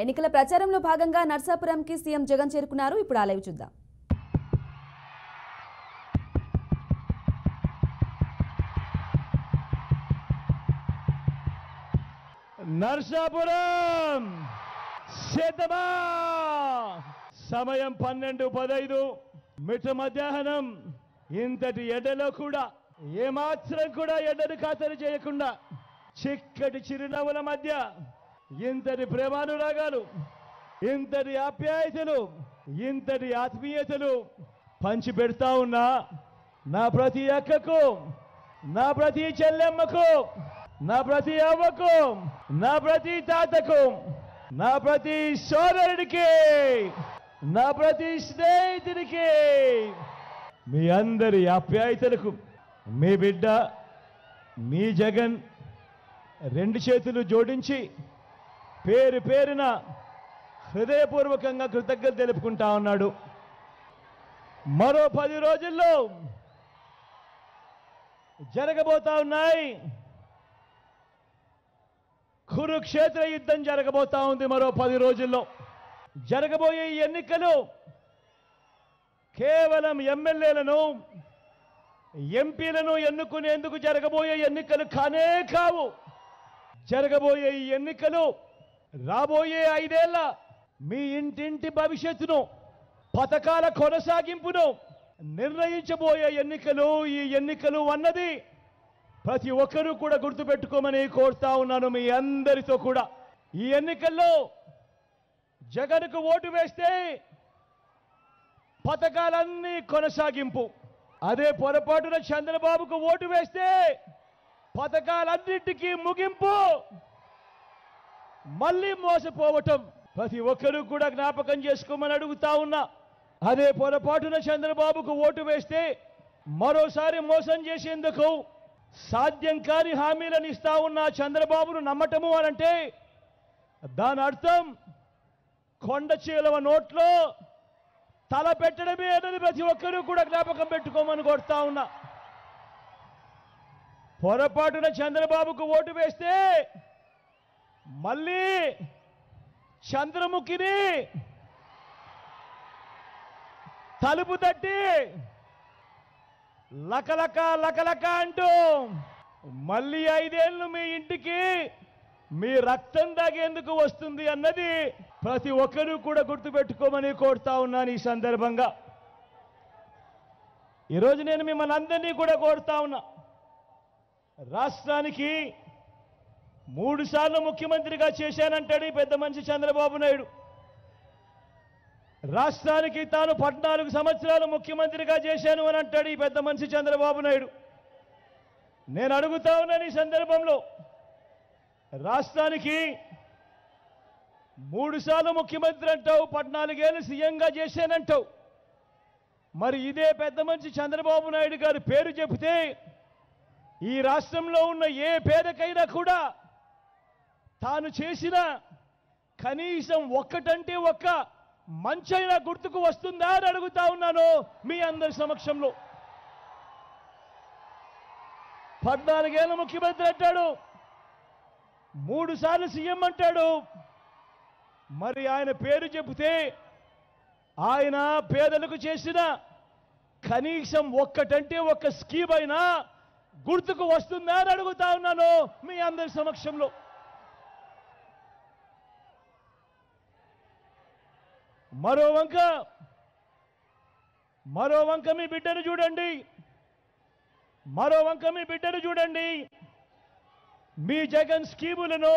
ఎన్నికల ప్రచారంలో భాగంగా నర్సాపురంకి సీఎం జగన్ చేరుకున్నారు. ఇప్పుడు ఆ లైవ్ చూద్దాం. నర్సాపురం సిద్ధమా? సమయం 12:15 మిట్ట మధ్యాహ్నం. ఇంతటి ఎండలో కూడా ఏమాత్రం కూడా ఎండను ఖాతరు చేయకుండా చిక్కటి చిరునవ్వుల మధ్య ఇంతటి ప్రేమానురాగాలు, ఇంతటి ఆప్యాయతలు, ఇంతటి ఆత్మీయతలు పంచి పెడతా ఉన్నా నా ప్రతి అక్కకు, నా ప్రతి చెల్లెమ్మకు, నా ప్రతి అవ్వకు, నా ప్రతి తాతకు, నా ప్రతి సోదరుడికి, నా ప్రతి స్నేహితుడికి, మీ అందరి ఆప్యాయతలకు మీ బిడ్డ మీ జగన్ రెండు చేతులు జోడించి పేరు పేరున హృదయపూర్వకంగా కృతజ్ఞత తెలుపుకుంటా ఉన్నాడు. మరో 10 రోజుల్లో జరగబోతా ఉన్నాయి. కురుక్షేత్ర యుద్ధం జరగబోతా ఉంది. మరో 10 రోజుల్లో జరగబోయే ఎన్నికలు కేవలం ఎమ్మెల్యేలను, ఎంపీలను ఎన్నుకునేందుకు జరగబోయే ఎన్నికలు కానే కావు. జరగబోయే ఈ ఎన్నికలు రాబోయే 5 ఏళ్ల మీ ఇంటింటి భవిష్యత్తును, పథకాల కొనసాగింపును నిర్ణయించబోయే ఎన్నికలు. ఈ ఎన్నికలు అన్నది ప్రతి ఒక్కరూ కూడా గుర్తుపెట్టుకోమని కోరుతా ఉన్నాను మీ అందరితో కూడా. ఈ ఎన్నికల్లో జగన్కు ఓటు వేస్తే పథకాలన్నీ కొనసాగింపు, అదే పొరపాటున చంద్రబాబుకు ఓటు వేస్తే పథకాలన్నింటికీ ముగింపు, మళ్ళీ మోసపోవటం ప్రతి ఒక్కరూ కూడా జ్ఞాపకం చేసుకోమని అడుగుతా ఉన్నా. అదే పొరపాటున చంద్రబాబుకు ఓటు వేస్తే మరోసారి మోసం చేసేందుకు సాధ్యం కాని హామీలను ఇస్తా ఉన్న చంద్రబాబును నమ్మటము అనంటే దాని అర్థం కొండ చీలవ నోట్లో తల పెట్టడమే అనేది ప్రతి ఒక్కరూ కూడా జ్ఞాపకం పెట్టుకోమని కోరుతా ఉన్నా. పొరపాటున చంద్రబాబుకు ఓటు వేస్తే మళ్ళీ చంద్రముఖిని తలుపు తట్టి లకలక లకలక అంటూ మళ్ళీ 5 ఏళ్ళు మీ ఇంటికి మీ రక్తం తాగేందుకు వస్తుంది అన్నది ప్రతి ఒక్కరూ కూడా గుర్తుపెట్టుకోమని కోరుతా ఉన్నాను. ఈ సందర్భంగా ఈరోజు నేను మిమ్మల్ని అందరినీ కూడా కోరుతా ఉన్నా. రాష్ట్రానికి 3 సార్లు ముఖ్యమంత్రిగా చేశానంటాడు ఈ పెద్ద మనిషి చంద్రబాబు నాయుడు. రాష్ట్రానికి తాను 14 సంవత్సరాలు ముఖ్యమంత్రిగా చేశాను అని అంటాడు ఈ పెద్ద మనిషి చంద్రబాబు నాయుడు. నేను అడుగుతా ఉన్నాను ఈ సందర్భంలో, రాష్ట్రానికి 3 సార్లు ముఖ్యమంత్రి అంటావు, 14 ఏళ్ళు సీఎంగా చేశానంటావు. మరి ఇదే పెద్ద మనిషి చంద్రబాబు నాయుడు గారి పేరు చెబితే ఈ రాష్ట్రంలో ఉన్న ఏ పేదకైనా కూడా తాను చేసిన కనీసం ఒక్కటంటే ఒక్క మంచైనా గుర్తుకు వస్తుందా అని అడుగుతా ఉన్నాను మీ అందరి సమక్షంలో. 14 ఏళ్ళ ముఖ్యమంత్రి అంటాడు, 3 సార్లు సీఎం అంటాడు. మరి ఆయన పేరు చెబితే ఆయన పేదలకు చేసిన కనీసం ఒక్కటంటే ఒక్క స్కీమ్ అయినా గుర్తుకు వస్తుందా అని అడుగుతా ఉన్నాను మీ అందరి సమక్షంలో. మరో వంక మీ బిడ్డను చూడండి, మరో వంక మీ బిడ్డను చూడండి. మీ జగన్ స్కీములను,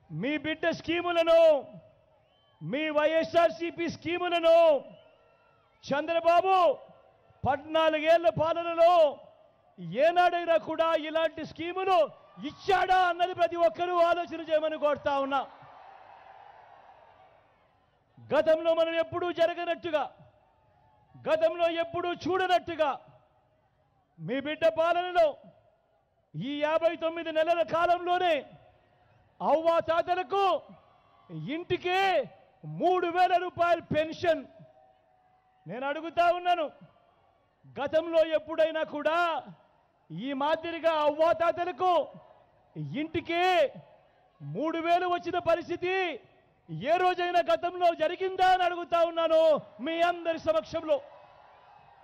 మీ బిడ్డ స్కీములను, మీ వైఎస్ఆర్సీపీ స్కీములను చంద్రబాబు 14 ఏళ్ల పాలనలో ఏనాడైనా కూడా ఇలాంటి స్కీములు ఇచ్చాడా అన్నది ప్రతి ఒక్కరూ ఆలోచన చేయమని కోరుతా ఉన్నా. గతంలో మనం ఎప్పుడూ జరగనట్టుగా, గతంలో ఎప్పుడూ చూడనట్టుగా మీ బిడ్డ పాలనలో ఈ 59 నెలల కాలంలోనే అవ్వా తాతలకు ఇంటికే 3,000 రూపాయల పెన్షన్. నేను అడుగుతా ఉన్నాను, గతంలో ఎప్పుడైనా కూడా ఈ మాదిరిగా అవ్వా తాతలకు ఇంటికే 3,000 వచ్చిన పరిస్థితి ఏ రోజైనా గతంలో జరిగిందా అని అడుగుతా ఉన్నాను మీ అందరి సమక్షంలో.